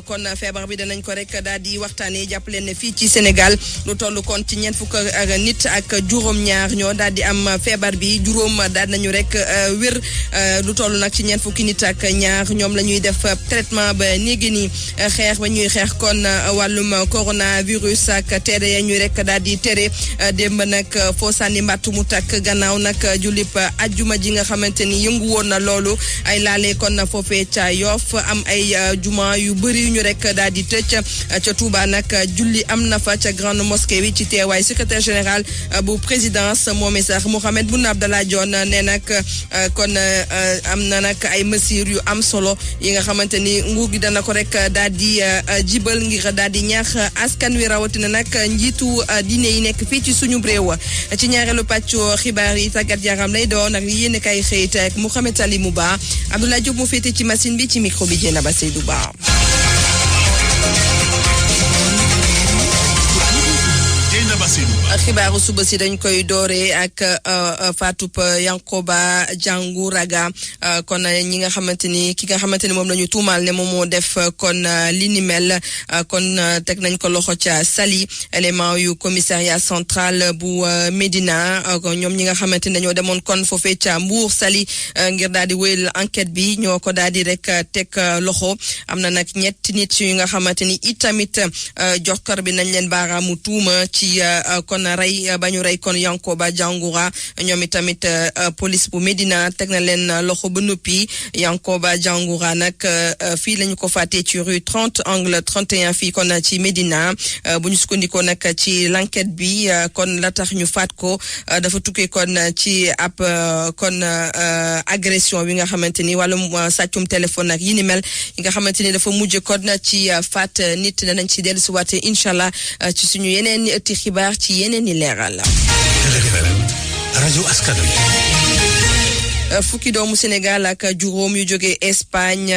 kon feebar bi danañ ko rek daal di waxtaanee jàpp leen ne fii ci Sénégal lu toll kon ci ñeent fukk ak nit ak juróom-ñaar ñoo daal di am feebar bi juróom daal nañu rek wér lu toll nag ci ñeent fukki nit ak ñaar ñoom la ñuy def traitement ba néegi ni xeex ba ñuy xeex kon wàllum coronavirus ak tere ya ñuy rek daal di tere démb nag foo sànni mbàttu mu takk gannaaw nag julib ajjuma ji nga xamante ni yëngu woon na loolu ay laale kon foofee ca Yoff am ay juma yu bëri ñu rek daal di tëj ca Touba nag julli am na fa ca grande mosquée bi ci teewaay secrétaire général bu présidence moom sax Mohamed Boun Abdallah Dionne ne nag kon am na nag ay mesures yu am solo yi nga xamante ni nguur gi dana ko rek daal di jibal ngir daal di ñaax askan wi rawatina nag njiitu diine yi nekk fii ci suñu réew ci ñaareelu pàccu xibaar yi tàggat yaram lay doon ak yéen kay xëyit ak Mouhamed Salimou Ba Abdoulaye Diop mu féete ci machine bi ci micro bi Dieynaba Seydou Ba. xibaaru suba si dañ koy dooree ak Fatou Yankoba Diangouraga kon ñi nga xamante ni ki nga xamante ni moom la ñu tuumaal ne moom moo def kon li ni mel kon teg nañ ko loxo ca Saly élément yu commissariat central bu Médina ñoom ñi nga xamante ni dañoo demoon kon foofee ca Mbour Saly ngir daal di wéyal enquête bi ñoo ko daal di rek teg loxo am na nag ñetti nit yu nga xamante ni itamit jokkar bi nañ leen baaraamu tuuma ci kon rey ba ñu rey kon Yankoba Diangoura ñoom itamit police bu Médina teg na leen loxo ba noppi Yankoba Diangoura nag fii lañu ko fàttee ci rue 30 angle 31 fii kon ci Médina bu ñu sukkandikoo nag ci l'enquête bi kon la tax ñu faat ko dafa tukkee kon ci ab kon agression bi nga xamante ni wàllum sàccum téléphone ak yi ni mel yi nga xamante ni dafa mujj kon ci faat nit danañ ci dellusiwaat incha allah ci suñu yeneen ëtti xibaar ci yeneen i leeral. rajo askan wi. fukki doomu Sénégal ak juróom yu jóge Espagne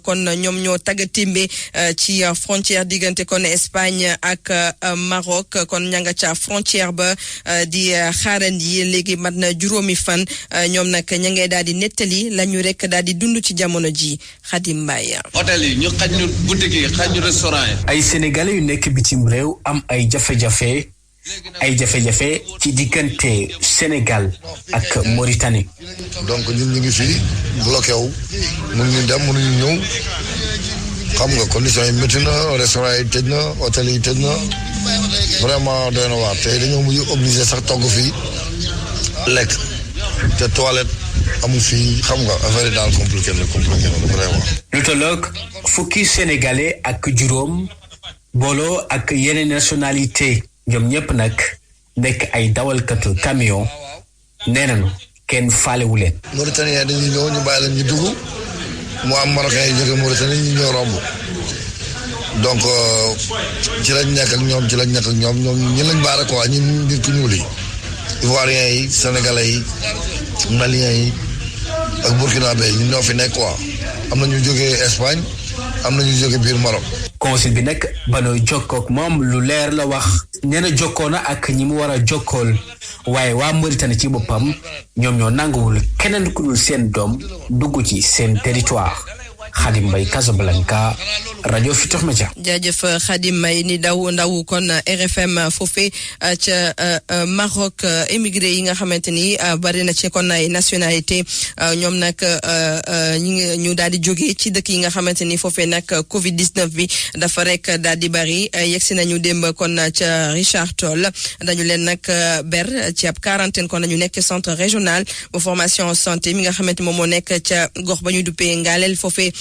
kon ñoom ñoo taggatémbe ci frontière diggante kon Espagne ak Maroc kon ña nga ca frontière ba di xaarandi léegi mat na juróomi fan ñoom nag ña ngay daal di nettali la ñu rek daal di dund ci jamono ji Khadim Mbaye. hôtel yi ñu xaj ñu boutique yi xaj ñu restaurant yi. ay sénégalais yu nekk bitim réew am ay jafe-jafe ci diggante Sénégal ak Mauritanie. donc ñun ñu ngi fii bloqué wu mënuñu dem mënuñu ñëw xam nga conditions yi métti na restaurant yi tëj na hôtel yi tëj na vraiment doy na waar tey dañoo mujj obligé sax togg fii lekk te toilette amul fii xam nga affaire yi daal compliqué na vraiment. lu tolloog fukki sénégalais ak juróom booloo ak yeneen nationalité ñoom ñëpp nag nekk ay dawalkatu camion nee nañu kenn faalewu leen. Mauritanie dañuy ñëw ñu bàyyi leen ñu dugg mu am Marocain yi jóge Mauritanie ñu ñëw romb donc ci lañ nekk ak ñoom ñi lañ baare quoi ñi nit ku ñuul yi Ivoiriens yi Sénégalais yi Maliens yi ak Burkinabé yi ñoo fi nekk quoi am na ñu jógee Espagne am na ñu jóge biir Maroc. consul bi nag ba nooy jokkook moom lu leer la wax nee na jokkoo na ak ñi mu war a jokkool waaye waa Mauritanie ci boppam ñoom ñoo nanguwul keneen ku dul seen doom dugg ci seen territoire. Khadim Mbaye Casablanca rajo Futurs Médias. jaajëf Khadim Mbaye ni ndaw kon RFM foofee ca Maroc émigré yi nga xamante ni bari na ci kon ay nationalité ñoom nag ñu daal di jóge ci dëkk yi nga xamante ni foofee nag Covid 19 bi dafa rek daal di bari yegsi nañu démb kon ca Richard Toll dañu leen nag ber ci ab quarantaine kon nañu nekk centre régional bu formation santé mi nga xamante moom moo nekk ca gox ba ñu duppee Ngalel foofee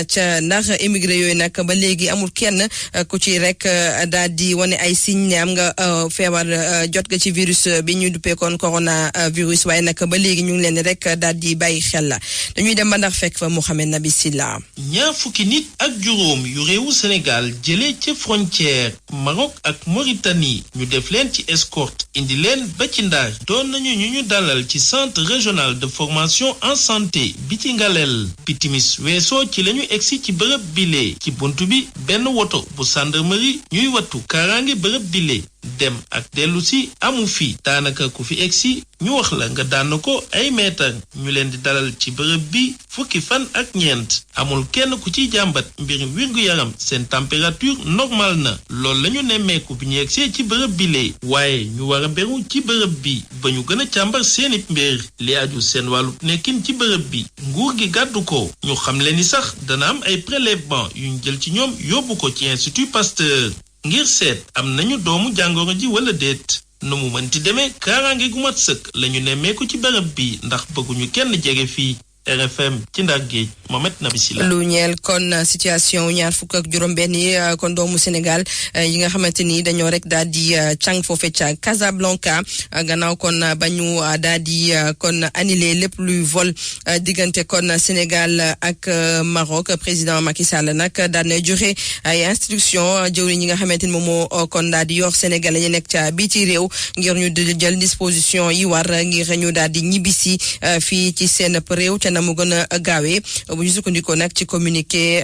ca ndax émigré yooyu nag ba léegi amul kenn ku ci rek daal di wane ay signe ne am nga feebar jot nga ci virus bi ñu duppee kon coronavirus waaye nag ba léegi ñu ngi leen rek daal di bàyyi xel la dañuy dem ba ndax fekk fa Mouhamed Nabi Silla. ñaar fukki nit ak juróom yu réewu Sénégal jëlee ca frontière Maroc ak Mauritanie ñu def leen ci escorte indi leen ba ci Ndar doon nañu ñu dalal ci centre régional de formation en santé bi ci Ngalel bitimis weesoo ci lañu egsi ci bërëb bile ci buntu bi benn woto bu gendarmerie ñuy wattu kaaraange bërëb bile dem ak dellu si amu fi daanaka ku fi egsi ñu wax la nga daan ko ay meetar ñu leen di dalal ci bërëb bi fukki fan ak ñeent amul kenn ku ciy jàmbat mbir wér-gu-yaram seen température normal na loolu la ñu nemmeeku bi ñu egsee ci bërëb bi lee waaye ñu war a beru ci bërëb bi ba ñu gën a càmbar seeni mbir li aju seen wàllu nekkin ci bërëb bi nguur gi gàddu ko ñu xam leen ni sax dana am ay prélèvement yuñ jël ci ñoom yóbbu ko ci Institut Pasteur ngir seet am nañu doomu jàngoro ji wala déet nu mu mënti demee kaaraange gu mat sëkk la ñu nemmeeku ci bërëb bi ndax bëgguñu kenn jege fii RFM ci Ndar Géej Mohamed Nabi Sila lu ñeel kon situation ñaar fukk ak juróom-benn yi kon doomu Sénégal yi nga xamante ni dañoo rek daal di càng foofe ca Casablanca gannaaw kon ba ñu daal di kon annulé lépp luy vol diggante kon Sénégal ak Maroc président Macky Sall nag daal na joxe ay instruction jëwriñ ñi nga xamante ni moom moo kon daal di yor Sénégalais yi nekk ca bii ci réew ngir ñu jël disposition yi war ngir ñu daal di ñibbisi fii ci seen réew ca na mu gën a gaawee bu ñu sukkandikoo nag ci communiqué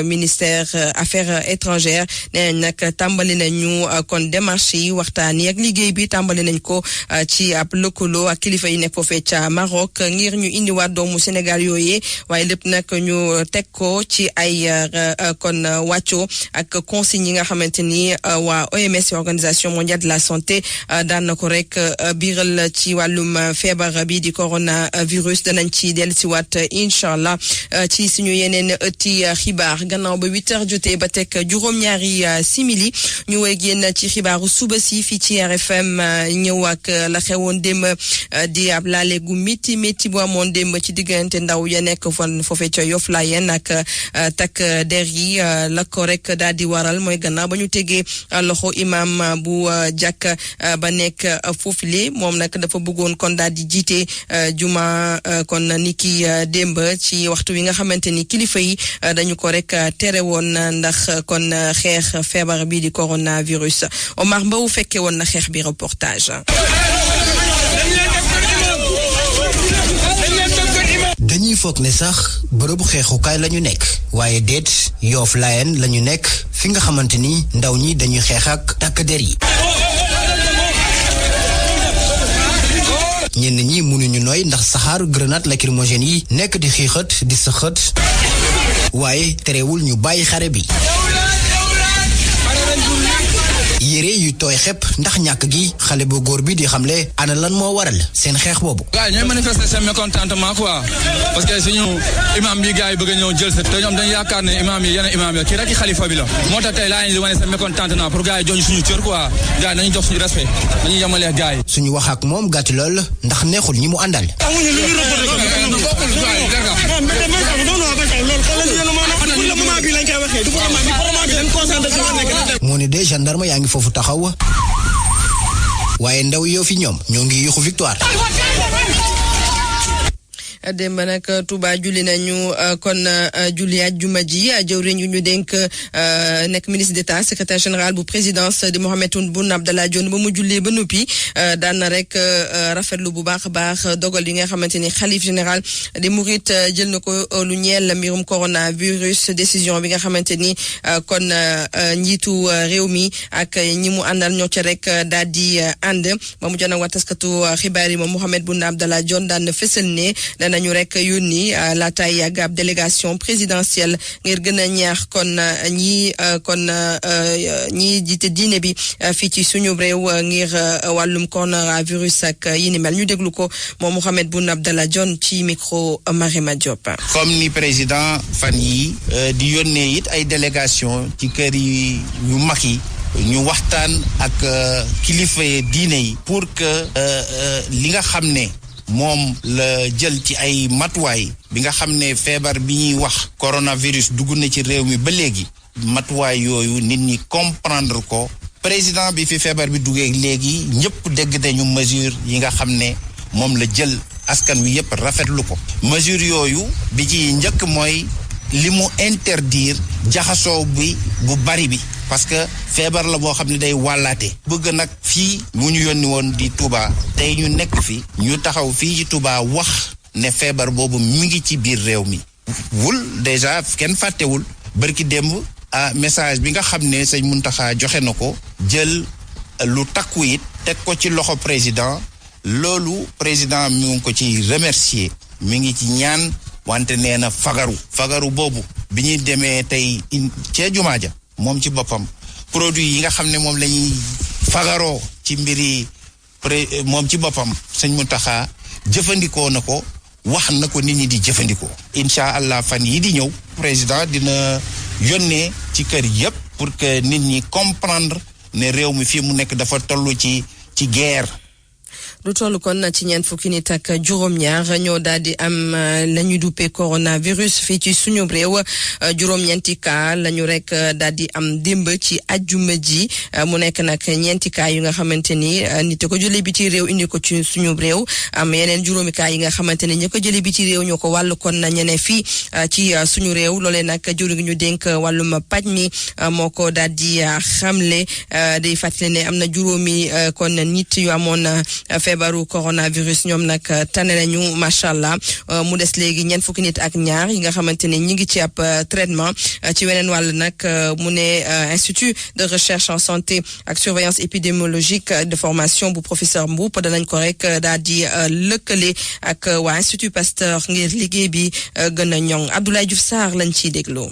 ministère affaires étrangères nee nañ nag tàmbali nañu kon démarche yi waxtaan yi ak liggéey bi tàmbali nañ ko ci ab lëkkaloo ak kilifa yi nekk foofee ca Maroc ngir ñu indiwaat doomu Sénégal yooyee waaye lépp nag ñu teg ko ci ay kon wàccoo ak consignes yi nga xamante ni waa OMS organisation mondiale de la santé daan na ko rek biiral ci wàllum feebar bi di coronavirus danañ ci dellu si waat incha allah ci suñu yeneen ëtti xibaar gannaaw ba 8h jotee ba teg juróom-ñaari simili ñu woy génn ci xibaaru suba si fii ci RFM ñëw ak la xewoon démb di ab laale gu métti bu amoon démb ci diggante ndaw ya nekk foofee ca Yoff Layeen ak takk der yi la ko rek daal di waral mooy gannaaw ba ñu tegee loxo imam bu jàkk ba nekk foofule moom nag dafa bëggoon kon daal di jiite juma kon niki démb ci waxtu wi nga xamante ni kilifa yi dañu ko rek tere woon ndax kon xeex feebar bi di coronavirus Omar Mbow fekke woon na xeex bi reportage. dañuy foog ne sax bërëbu xeexukaay lañu nekk waaye déet Yoff Layeen lañu nekk fi nga xamante ni ndaw ñi dañuy xeex ak takk der yi. ñenn ñi mënuñu nooy ndax saxaaru grenade lacrymogène yi nekk di xiixat di sëxët waaye terewul ñu bàyyi xare bi. yére yu tooy xepp ndax ñàkk gi xale bu góor bi di xamle ana lan moo waral seen xeex boobu. gars yi ñooy manifester seen mécontentement quoi parce que suñu imam bi gars yi bëgg a ñëw jël sa te ñoom dañu yaakaar ne imam yi yeneen imam yi kii rek i xalifa bi la moo tax tey laa ñu di wane seen mécontentement pour gars yi joñ suñu cër quoi gars yi nañu jox suñu respect dañuy yemalee gars yi. suñu wax ak moom gàtt lool ndax neexul ñi mu àndal. moo ne de gendarme yaa ngi foofu taxaw waaye ndaw yoo fi ñoom ñoo ngi yuxu victoire. démb nag Touba julli nañu kon julli àjjuma ji jëwriñ yu ñu dénk nekk ministre d'État secrétaire général bu présidence di Mohamed Boun Abdallah Dionne ba mu jullee ba noppi daan na rek rafetlu bu baax a baax dogal yi nga xamante ni xalif général des Mourides jël na ko lu ñeel mbirum coronavirus décision bi nga xamante ni kon njiitu réew mi ak ñi mu àndal ñoo ca rek daal di ànd ba mu jënd ak taskatu xibaar yi moom Mohamed Boun Abdallah Dionne daan na fësal ne nañu rek yónni laataay yàgg ab délégation présidentielle ngir gën a ñaax kon ñi jiite diine bi fii ci suñu réew ngir wàllum coronavirus ak yi ni mel ñu déglu ko moom Mohamed Boun Abdallah Dionne ci micro Marema Diop. comme ni président fan yi di yónnee it ay délégation ci kër yi yu mag yi ñu waxtaan ak kilifa diine yi pour que li nga xam ne moom la jël ci ay matuwaay bi nga xam ne feebar bi ñuy wax coronavirus dugg na ci réew mi ba léegi matuwaay yooyu nit ñi comprendre ko président bi fi feebar bi duggee léegi ñëpp dégg nañu mesure yi nga xam ne moom la jël askan wi yëpp rafetlu ko mesure yooyu bi ci njëkk mooy li mu interdire jaxasoo bi bu bari bi parce que feebar la boo xam ne day wàllaate bëgg nag fii mu ñu yónni woon di Touba tey ñu nekk fi ñu taxaw fii ci Touba wax ne feebar boobu mi ngi ci biir réew mi wul déjà kenn fàttewul bërki démb message bi nga xam ne sëñ Muntaxa joxe na ko jël lu takku it teg ko ci loxo président loolu président mi ngi ko ci remercier mi ngi ci ñaan wante nee na fagaru boobu bi ñuy demee tey ca jumaa ja moom ci boppam produit yi nga xam ne moom la ñuy fagaroo ci mbiri moom ci boppam sëñ Mountakha jëfandikoo na ko wax na ko nit ñi di jëfandikoo incha allah fan yi di ñëw président dina yónnee ci kër yëpp pour que nit ñi comprendre ne réew mi fii mu nekk dafa toll ci guerre. lu toll kon ci ñeent fukki nit ak juróom-ñaar ñoo daal di am la ñu duppee coronavirus fii ci suñu réew juróom-ñeenti cas la ñu rek daal di am démb ci ajjuma ji mu nekk nag ñeenti cas yu nga xamante ni nit ko jëlee bi ci réew indi ko ci suñu réew am yeneen juróomi cas yi nga xamante ni ñi ko jëlee bi ci réew ñoo ko wàllu kon ñeneen fii ci suñu réew loolee nag jur gi ñu dénk wàllum paj mi moo ko daal di xamle day fàttali ne am na juróomi kon nit yu amoon feebaru coronavirus ñoom nag tane nañu macha allah mu des léegi ñeent fukki nit ak ñaar yi nga xamante ne ñi ngi ci ab traitement ci weneen wàll nag mu ne institut de recherche en santé ak surveillance épidémiologique de formation bu professeur Mboup danañ ko rek daal di lëkkale ak waa institut Pasteur ngir liggéey bi gën a ñoŋ Abdoulaye Diouf Sarr lañ ciy dégloo.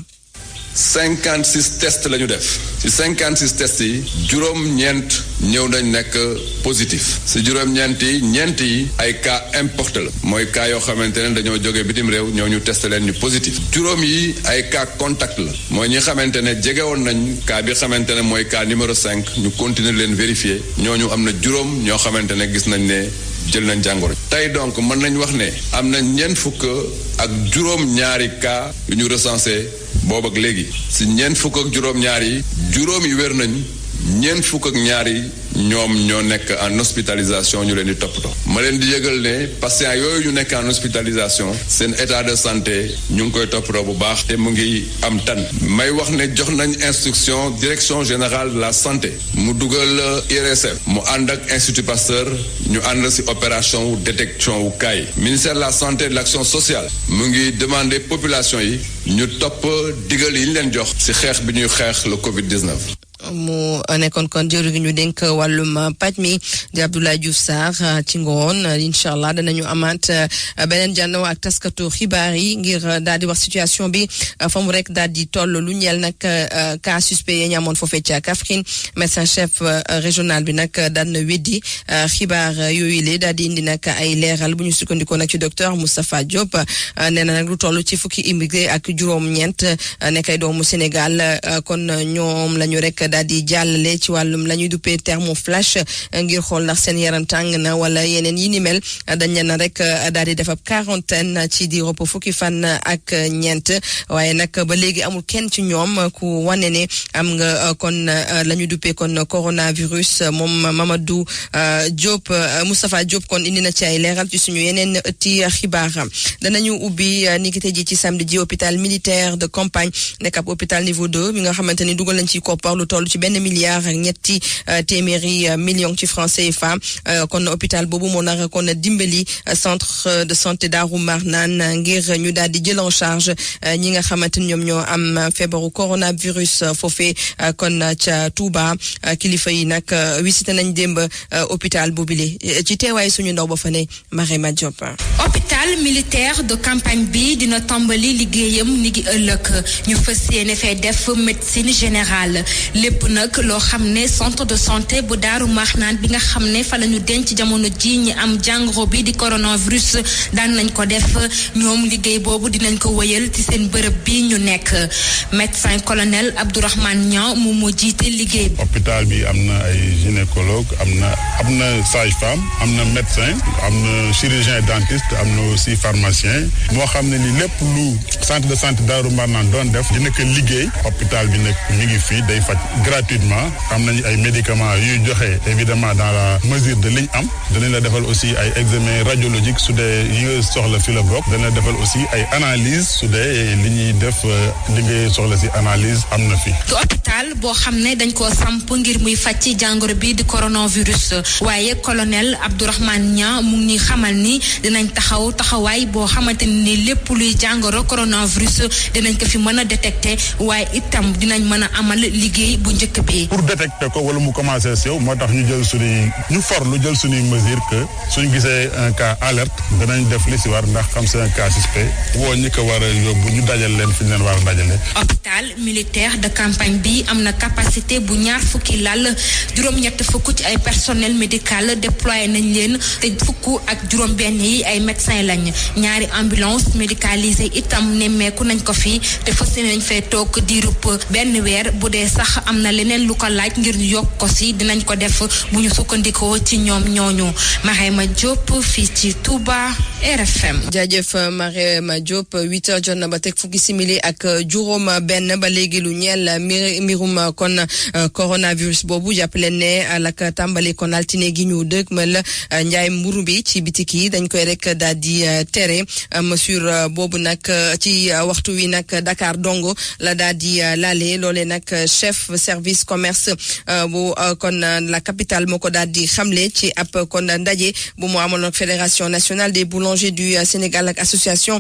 56 tests la ñu def ci 56 tests yi juróom-ñeent ñëw nañ nekk positif si juróom-ñeent yi ay cas importé la mooy cas yoo xamante ne dañoo jógee bitim réew ñoo ñu testé leen ñu positif juróom yi ay cas contact la mooy ñi xamante ne jegewoon nañ cas bi xamante ne mooy cas numéro 5 ñu continuer leen vérifier ñooñu am na juróom ñoo xamante ne gis nañ ne jël nañ jàngoro tey donc mën nañ wax ne am na ñeent fukk ak juróom-ñaari cas yu ñu recensé boobu ak léegi si ñeent fukk ak juróom-ñaar yi juróom yi wér nañ ñeent fukk ak ñaar yi ñoom ñoo nekk en hospitalisation ñu leen di toppatoo ma leen di yëgal ne patients yooyu ñu nekk en hospitalisation seen état de santé ñu ngi koy toppatoo bu baax te mu ngi am tan may wax ne jox nañ instruction direction générale de la santé mu dugal IRSF mu ànd ak institut Pasteur ñu ànd si opération wu détection wu cas yi ministère de la santé et de l'action sociale mu ngi demander population yi ñu topp digal yi ñu leen jox si xeex bi ñuy xeex le Covid-19. mu nekkoon kon jëwriñ gi ñu dénk wàllum paj mi di Abdoulaye Diouf Sarr ci ngoon incha allah danañu amaat beneen jànnoo ak taskatu xibaar yi ngir daal di wax situation bi fa mu rek daal di toll lu ñeel nag cas suspect yi ñu amoon foofee ca Kaffrine médecin chef régional bi nag daan na weddi xibaar yooyu le daal di indi nag ay leeral bu ñu sukkandikoo nag ci docteur Moustapha Diop nee na nag lu toll ci fukki immigré ak juróom-ñeent nekkay doomu Sénégal kon ñoom lañu rek daal di jàllale ci wàllum la ñuy duppee thermoflash ngir xool ndax seen yaram tàng na wala yeneen yi ni mel dañ leen rek daal di def ab quarantaine ci di ropp fukki fan ak ñeent waaye nag ba léegi amul kenn ci ñoom ku wane ne am nga kon la ñuy duppee kon coronavirus moom Mamadou Diop Moustapha Diop kon indi na ci ay leeral ci suñu yeneen ëtti xibaar danañu ubbi niki tey ji ci samedi ji hôpital militaire de campagne nekk ab hôpital niveau 2 mi nga xamante ni dugal nañ ci koppar lu toll ci benn milliard ak ñetti téeméeri million ci francs CFA kon hôpital boobu moo nar kon dimbali centre de santé Darou Marnane ngir ñu daal di jël en charge ñi nga xamante ni ñoom ñoo am feebaru coronavirus foofee kon ca Touba kilifa yi nag visité nañ démb hôpital boobule ci teewaay suñu ndaw ba fa ne Marema Diop. hôpital militaire de campagne bi dina tàmbali liggéeyam ni gi ëllëg ñu fas yéene fay def médecine générale lépp nag loo xam ne centre de santé bu Daaru Marnaan bi nga xam ne fa la ñu denc jamono ji ñi am jàngoro bi di coronavirus daan nañ ko def ñoom liggéey boobu dinañ ko wëyal ci seen bërëb bi ñu nekk médecin colonel Abdourahmane Niang moom moo jiite liggéey bi. hôpital bi am na ay gynécologue am na sage-femme am na médecin am na chirurgien dentiste am na aussi pharmacien moo xam ne ni lépp lu centre de santé Daaru Marnaan doon def dina ko liggéey hôpital bi nag mi ngi fii day faj gratuitement am nañu ay médicaments yuy joxe évidemment dans la mesure de liñ am danañ la defal aussi ay examen radiologique su dee yi nga soxla fi la bokk dana defal aussi ay analyse su dee li ñuy def li ngay soxla si analyse am na fi. hôpital boo xam ne dañ koo samp ngir muy faj ci jàngoro bi di coronavirus waaye colonel Abdourahmane Niang mu ngi xamal ni dinañ taxawaay boo xamante ni lépp luy jàngoro coronavirus dinañ ko fi mën a détecter waaye itam dinañ mën a amal liggéey bu bu njëkk bi. pour détecter ko wala mu commencé sew moo tax ñu jël suñuy mesure que suñu gisee un cas alerte danañ def li si war ndax xam c'est un cas suspect woo ñi ko war a yóbbu ñu dajal leen fi ñu leen war a dajale. hôpital militaire de campagne bi am na capacité bu 20 lal juróom-ñett fukk ci ay personnel médical déployé nañ leen te fukk ak juróom-benn yi ay médecin lañ ñaari ambulance médicalisée itam nemmeeku nañ ko fi te fas nañ fee toog diirub benn weer bu dee sax am na leneen lu ko laaj ngir ñu yokk ko si dinañ ko def bu ñu sukkandikoo ci ñoom ñooñu Marema Diop fii ci Touba RFM. jaajëf Marema Diop 8h jot na ba teg fukki simili ak juróom benn ba léegi lu ñeel mbirum kon coronavirus boobu jàpp leen ne lak tàmbali kon altine gi ñu dëgmal njaay mburu bi ci bitik yi dañ koy rek daal di tere mesure boobu nag ci waxtu wi nag Dakar dong la daal di laale loolee nag chef service commerce bu kon la capitale moo ko daal di xamle ci ab kon ndaje bu mu amoon ak fédération nationale des boulangers du Sénégal ak association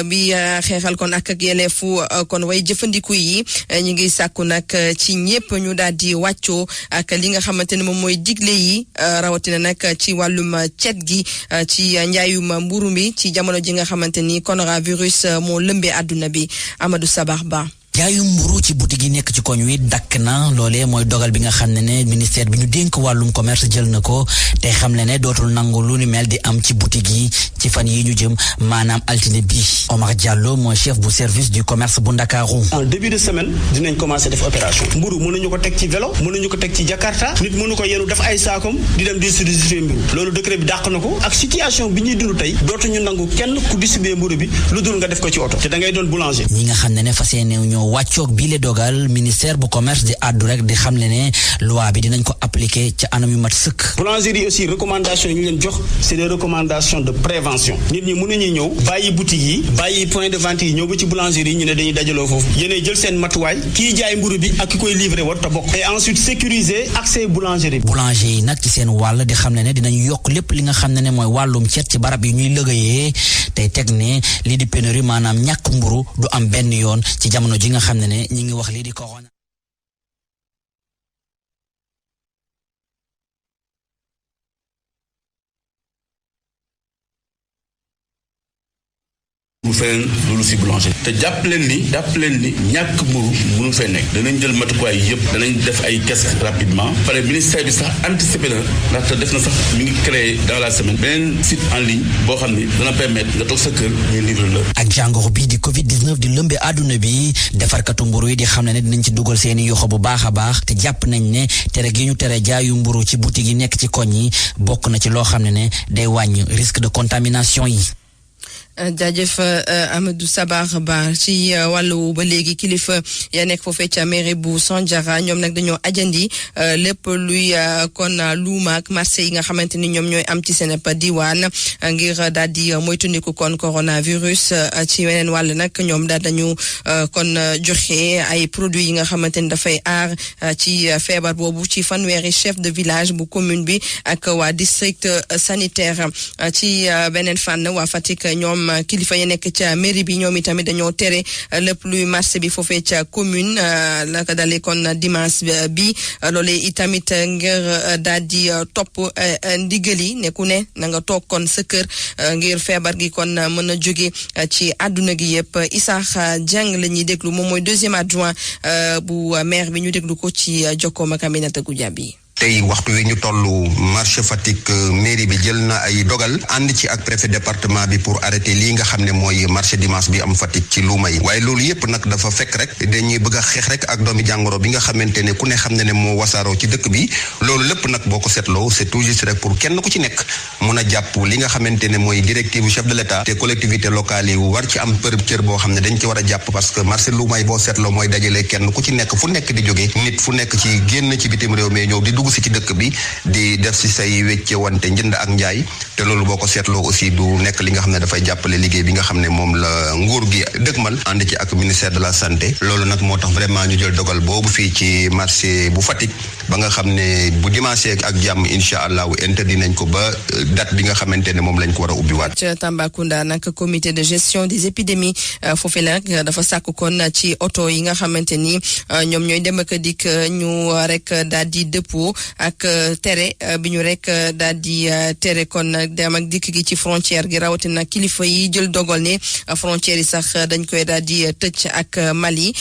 bi xeexal kon ak yelleefu kon way jëfandiku yi ñu ngi sàkku nag ci ñëpp ñu daal di wàccoo ak li nga xamante ne moom mooy digle yi rawatina nag ci wàllum cet gi ci njaayum mburu mi ci jamono ji nga xamante ni coronavirus moo lëmbee àdduna bi Amadou Sabar Ba. jaayum mburu ci boutique yi nekk ci koñ wi dakk na loolee mooy dogal bi nga xam ne ministère bi ñu dénk wàllum commerce jël na ko te xam ne dootul nangu lu ni mel di am ci boutique yi ci fan yi ñu jëm maanaam altine bi Omar Diallo mooy chef bu service du commerce bu Ndakaaru. en début de semaine dinañ commencer def opération mburu mënuñu ko teg ci vélo mënuñu ko teg ci Jakarta nit mënu ko yenu def ay saakom di dem distribuer mburu loolu décret bi dàq na ko ak situation bi ñuy dund tey dootuñu nangu kenn ku distribuer mburu bi lu dul nga def ko ci oto te da ngay doon boulanger. ñi nga xam ne fas yéene ñoo wàccoog bii le dogal ministère bu commerce di àddu rek di xam ne loi bi dinañ ko appliquer ci anam yu mat sëkk. boulangerie yi aussi recommandation yi ñu leen jox c'est des recommandations de prévention nit ñi mënuñu ñëw bàyyi boutique yi bàyyi point de vente yi ñëw ba ci boulangerie yi ñu ne dañuy dajaloo foofu yéenay jël seen matuwaay kii jaay mburu bi ak ki koy livrer warut a bokk et ensuite sécuriser accès boulangerie. boulanger yi nag ci seen wàll di xam ne dinañ yokk lépp li nga xam ne mooy wàllum cet ci barab yi ñuy liggéeyee tey teg ne lii di pénurie maanaam ñàkk mburu du am benn yoon ci jamono ji nga xam ne ñi ngi wax lii di corona. mu feneen loolu si boulanger te jàpp leen ni ñàkk mburu mënu fee nekk danañ jël matukaay yëpp danañ def ay casques rapidement pare ministère bi sax anticipé na ndaxte def na sax mi ngi créé dans la semaine beneen site en ligne boo xam ni dana permettre nga toog sa kër ñuy livrer la. ak jàngoro bii di Covid-19 di lëmbe àdduna bi defarkatu mburu yi di xam ne dinañ ci dugal seeni yoxo bu baax a baax te jàpp nañ ne tere gi ñu tere jaayu mburu ci boutique yi nekk ci koñ yi bokk na ci loo xam ne day wàññi risque de contamination yi. jaajëf Amadou Sabar Ba ci wàllu ba léegi kilifa ya nekk foofee ca mairie bu Sandiara ñoom nag dañoo ajandi lépp luy kon luuma ak marché yi nga xamante ni ñoom ñooy am ci seen diwaan ngir daal di moytandiku kon coronavirus ci weneen wàll nag ñoom daal dañu kon joxe ay produits yi nga xamante ni dafay aar ci feebar boobu ci fanweeri chef de village bu commune bi ak waa district sanitaire ci beneen fànn waa Fatick ñoom kilifa yi nekk ca mairie bi ñoom itamit dañoo tere lépp luy marché bi foofee ca commune la ko dalee kon dimanche bi loolee itamit ngir daal di topp ndigal yi ne ku ne na nga toog kon sa kër ngir feebar gi kon mën a jóge ci àdduna gi yëpp Issakha Dieng la ñuy déglu moom mooy deuxième adjoint bu maire bi ñu déglu ko ci jokkoom ak Aminata Goudiaby. tey waxtu wi ñu tollu marché Fatick mairie bi jël na ay dogal ànd ci ak préfet département bi pour arrêter lii nga xam ne mooy marché dimanche bi am Fatick ci luuma yi waaye loolu yëpp nag dafa fekk rek dañuy bëgg a xeex rek ak doomi jàngoro bi nga xamante ne ku ne xam ne moo wasaaroo ci dëkk bi loolu lépp nag boo ko seetloo c'est tout juste rek pour kenn ku ci nekk mun a jàpp li nga xamante ne mooy directive chef de l'État te collectivité locale yi war ci am përëb cër boo xam ne dañ ci war a jàpp parce que marché luuma yi boo seetloo mooy dajale kenn ku ci nekk fu nekk di jóge nit fu nekk ci génn ci bitim réew mais ñëw di dugg si ci dëkk bi di def si say wecce wante njënd ak njaay te loolu boo ko seetloo aussi du nekk li nga xam ne dafay jàppale liggéey bi nga xam ne moom la nguur gi dëgmal ànd ci ak ministère de la santé loolu nag moo tax vraiment ñu jël dogal boobu fii ci marché bu Fatick ba nga xam ne bu dimanche ak jàmm incha allah interdit nañ ko ba date bi nga xamante ne moom lañ ko war a ubbiwaat. ca Tambacounda nag comité de gestion des épidémies foofu la nag dafa sàkk kon ci oto yi nga xamante ni ñoom ñooy dem ak dikk ñu rek daal di dëppoo ak tere bi ñu rek daal di tere kon dem ak dikk gi ci frontière gi rawatina kilifa yi jël dogal ne frontière yi sax dañ koy daal di tëj ak Mali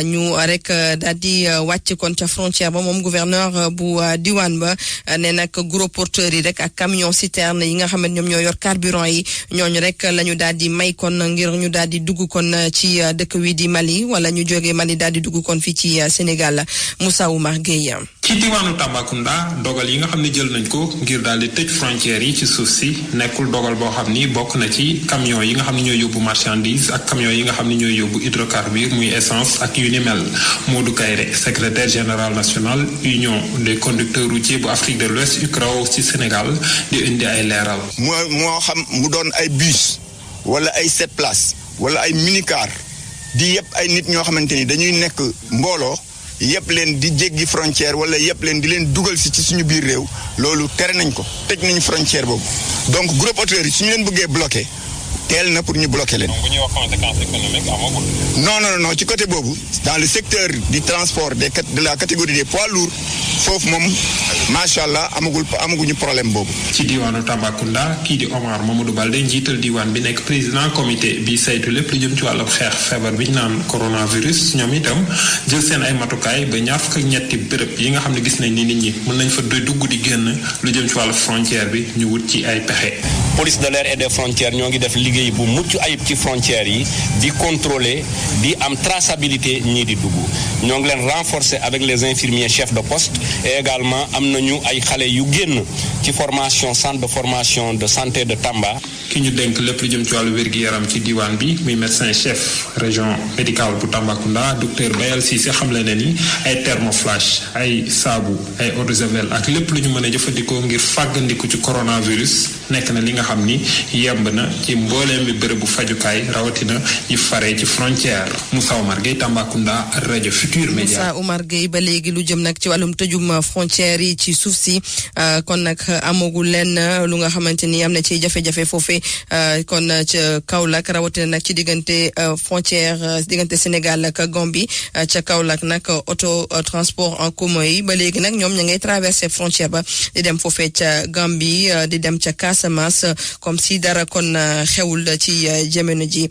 ñu rek daal di wàcc kon ca frontière ba moom gouverneur bu diwaan ba ne nag gros porteurs yi rek ak camion citerne yi nga xam ne ñoom ñoo yor carburant yi ñooñu rek la ñu daal di may kon ngir ñu daal di dugg kon ci dëkk wi di Mali wala ñu jógee Mali daal di dugg kon fii ci Sénégal Moussa Oumar Gueye. ci diwaanu Tambacounda dogal yi nga xam ne jël nañ ko ngir daal di tëj frontières yi ci suuf si nekkul dogal boo xam ni bokk na ci camion yi nga xam ne ñooy yóbbu marchandise ak camion yi nga xam ne ñooy yóbbu hydrocarbure muy essence ak yu ni mel Modou Kayré secrétaire général national union des conducteurs routiers bu Afrique de l'Ouest UCRAO ci Sénégal di indi ay leeral. moo xam mu doon ay bus wala ay 7 places wala ay minicar di yëpp ay nit ñoo xamante ni dañuy nekk mbooloo yëpp leen di jéggi frontière wala yëpp leen di leen dugal si ci suñu biir réew loolu tere nañ ko tëj nañu frontière boobu donc gros porteurs yi suñu leen bëggee bloqué teel na pour ñu bloquer leen. bu ñuy wax conséquence économique amagul. non ci côté boobu dans le secteur du transport de la catégorie des poids lourds foofu moom macha allah amaguñu problème boobu. ci diwaanu Tambacounda kii di Omar Mamadou Balde njiital diwaan bi nekk président comité bi saytu lépp lu jëm ci wàllu xeex feebar bi ñu naan coronavirus ñoom itam jël seen ay matukaay ba ñaar fukk ak ñetti béréb yi nga xam ne gis nañ ni nit ñi mën nañ fa dugg di génn lu jëm ci wàllu frontière bi ñu wut ci ay pexe. police de l'air et des frontières ñoo ngi def liggéey bu mucc ayib ci frontières yi di contrôler di am traçabilité ñii di dugg ñoo ngi leen renforcer avec les infirmiers chefs de poste et également am nañu ay xale yu génn ci formation centre de formation de santé de Tamba. ki ñu dénk lépp lu jëm ci wàllu wér-gi-yaram ci diwaan bi muy médecin chef région médicale bu Tambacounda docteur Bayal Cissé xamle na ni ay thermoflash ay saabu ay eau de javel ak lépp lu ñu mën a jëfandikoo ngir fàggandiku ci coronavirus nekk na li nga xam ni yemb na ci mbooleem bi bërëbu fajukaay rawatina yi fare ci frontière Moussa Oumar Gueye Tambacounda rajo Futur Média. Moussa Oumar Gueye ba léegi lu jëm nag ci wàllum tëjum frontière yi ci suuf si kon nag amagul leen lu nga xamante ni am na ci jafe-jafe foofee kon ca Kaolack rawatina nag ci diggante frontière diggante Sénégal ak Gambie ca Kaolack nag auto transport en commun yi ba léegi nag ñoom ña ngay traversé frontière ba di dem foofee ca Gambie di dem ca Casamance comme si dara kon xewul ci jamono ji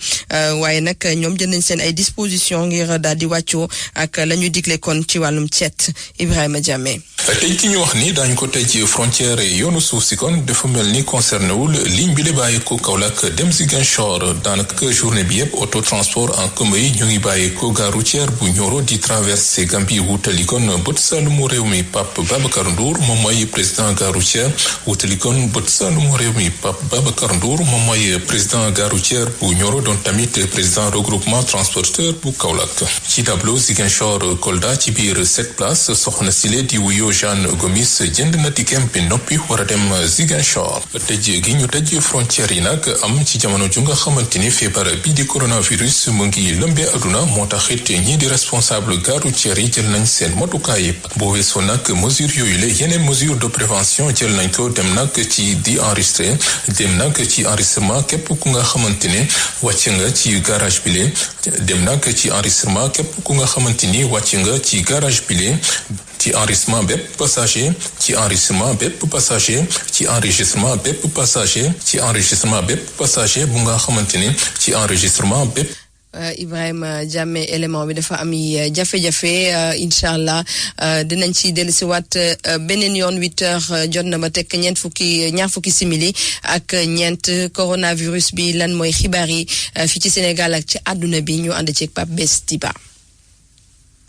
waaye nag ñoom jël nañ seen ay disposition ngir daal di wàccoo ak la ñu digle kon ci wàllum cet Ibrahima Diamé. tey ki ñu wax ni daañu ko tëj frontière yoonu suuf si kon dafa mel ni concerné wul ligne bi la bàyyeekoo Kaolack dem Ziguinchor daanaka journée bi yëpp auto transport en commun yi ñu ngi bàyyeekoo gare routière bu Nioro di traversé Gambie wutali kon bët saalumu réew mi Pape Babacar Ndour moom mooy président gare routière wutali kon bët saalumu réew mi Pape Babacar Ndour moom mooy président gare routière bu Nioro doon tamit président regroupement transporteur bu Kaolack ci tableau Ziguinchor Kolda ci biir 7 places soxna Sile di wuyoo Jeanne Gomis jënd na tikem bi noppi war a dem Ziguinchor tëj gi ñu tëj frontière yi nag am ci jamono ju nga xamante ni feebar bi di coronavirus mu ngi lëmbee aduna moo tax it ñii di responsable gare routière yi jël nañ seen matukaay yëpp boo weesoo nag mesure yooyu la yeneen mesure de prévention jël nañ ko dem nag ci di enregistré dem nag ci enregistrement képp ku nga xamante ne wàcc nga ci garage bile dem nag ci enregistrement képp ku nga xamante ni wàcc nga ci garage bile ci enregistrement bépp passager ci enregistrement bépp passager ci enregistrement bépp passager ci enregistrement bépp passager bu nga xamante ni ci enregistrement bépp. Ibrahima Diamé élément bi dafa am jafe-jafe incha allah dinañ ci dellusiwaat beneen yoon 8h jot na ba tekk ñaar fukki simili ak ñeent coronavirus bi lan mooy xibaar yi fii ci Sénégal ak ci àdduna bi ñu ànd ci Pape Bestiba.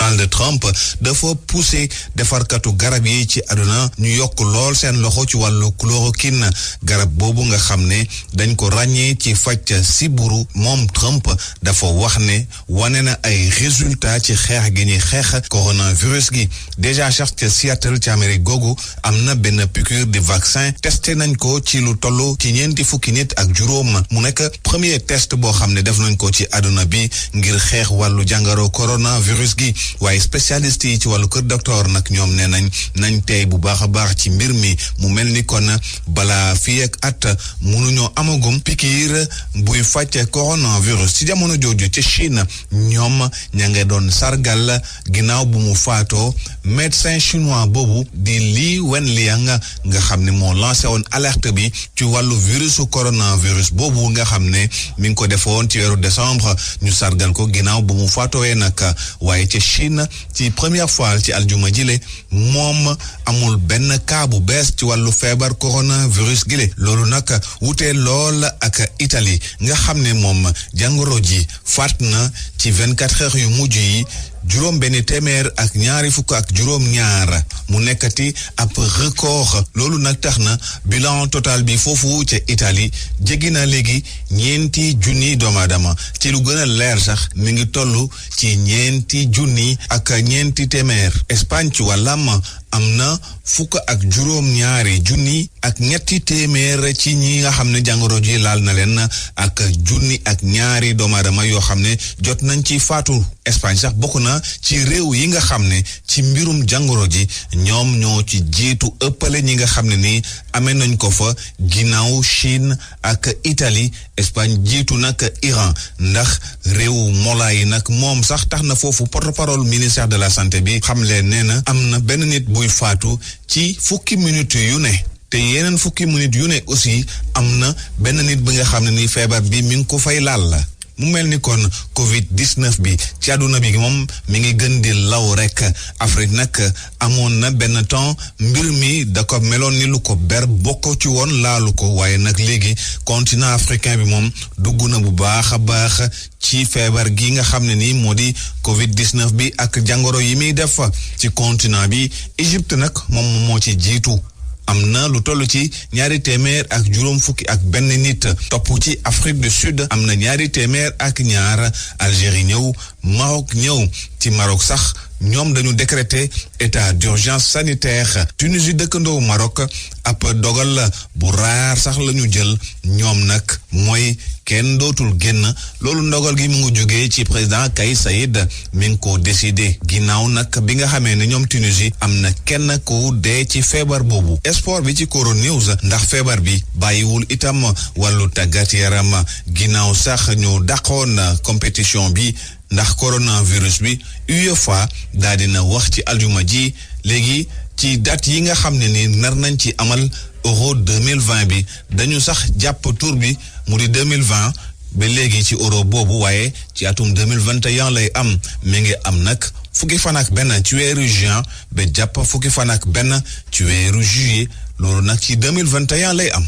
Donald Trump dafa poussé defarkatu garab yi ci àdduna ñu yokk lool seen loxo ci wàllu chloroquine garab boobu nga xam ne dañ ko ràññee ci faj siburu moom Trump dafa wax ne wane na ay résultats ci xeex gi ñuy xeex coronavirus gi déjà sax ca Seattle ci Amérique googu am na benn piqûre de vaccin testé nañ ko ci lu toll ci 40 nit ak juróom mu nekk premier test boo xam ne def nañ ko ci àdduna bi ngir xeex wàllu jàngoro coronavirus gi waaye spécialiste yi ci wàllu kër docteur nag ñoom nee nañ tey bu baax a baax ci mbir mi mu mel ni kon balaa fii ak at mënuñoo amagum piqûre buy faj coronavirus ci jamono jooju ci Chine ñoom ña nga doon sargal ginnaaw bu mu faatoo médecin chinois boobu di Li Wenliang nga xam ne moo lancé woon alerte bi ci wàllu virusu coronavirus boobu nga xam ne mi ngi ko defoon ci weeru décembre ñu sargal ko ginnaaw bu mu faatowee nag waaye ci Chine ci première fois ci aljuma jile moom amul benn cas bu bees ci wàllu feebar coronavirus gile loolu nag wutee lool ak Italie nga xam ne moom jàngoro ji faat na ci 24 heures yu mujj yi juróom benn téeméer ak ñaari fukk ak juróom ñaar mu nekkati ab record loolu nag tax na bilan total bi foofu ca Italie jéggi na léegi 4 junni doomu aadama ci lu gën a leer sax mi ngi toll ci 4 junni ak 4 téeméer Espagne ci wàllam am na fukk ak juróom ñaari junni ak 3 téeméer ci ñi nga xam ne jàngoro ji laal na leen ak junni ak ñaari doomu aadama yoo xam ne jot nañ ci faatu Espagne sax bokk na ci réew yi nga xam ne ci mbirum jàngoro ji ñoom ñoo ci jiitu ëppale ñi nga xam ne nii amee nañ ko fa ginnaaw Chine ak Italie Espagne jiitu nag Iran ndax réew mola yi nag moom sax tax na foofu porte-parole ministère de la santé bi xam leen nee na am na benn nit buy faatu ci fukki minutes yu ne te yeneen fukki minutes yu ne aussi am na benn nit bi nga xam ne ni feebar bi mi ngi ko fay laal la mu mel ni kon Covid-19 bi ci àdduna bi moom mi ngi gën di law rek Afrique nag amoon na benn temps mbir mi da ko meloon ni lu ko ber bokk ci woon laalu ko waaye nag léegi continent africain bi moom dugg na bu baax a baax ci feebar gi nga xam ne nii moo di Covid-19 bi ak jàngoro yi muy def ci continent bi Égypte nag moom moo ci jiitu. am na lu toll ci 2 téeméer ak juróom fukki ak benn nit topp ci Afrique du Sud am na 2 téeméer ak ñaar Algérie ñëw Maroc ñëw ci Maroc sax ñoom dañu décréter état d'urgence sanitaire Tunisie dëkkandoo Maroc ab dogal bu raar sax la ñu jël ñoom nag mooy kenn dootul génn loolu ndogal gi mu ngi jógee ci président Kais Saied mi ngi ko décidé ginnaaw nag bi nga xamee ne ñoom Tunisie am na kenn ku dee ci feebar boobu sport bi ci Coro News ndax feebar bi bàyyiwul itam wàllu tàggat yaram ginnaaw sax ñu dàqoon compétition bi ndax coronavirus bi UEFA daal dina wax ci aljuma ji léegi ci date yi nga xam ne ni nar nañ ci amal Euro 2020 bi dañu sax jàpp tour bi mu di 2020 ba léegi ci euro boobu waaye ci atum 2021 lay am mi ngi am nag fukki fan ak benn ci weeru juin ba jàpp fukki fan ak benn ci weeru juillet loolu nag ci 2021 lay am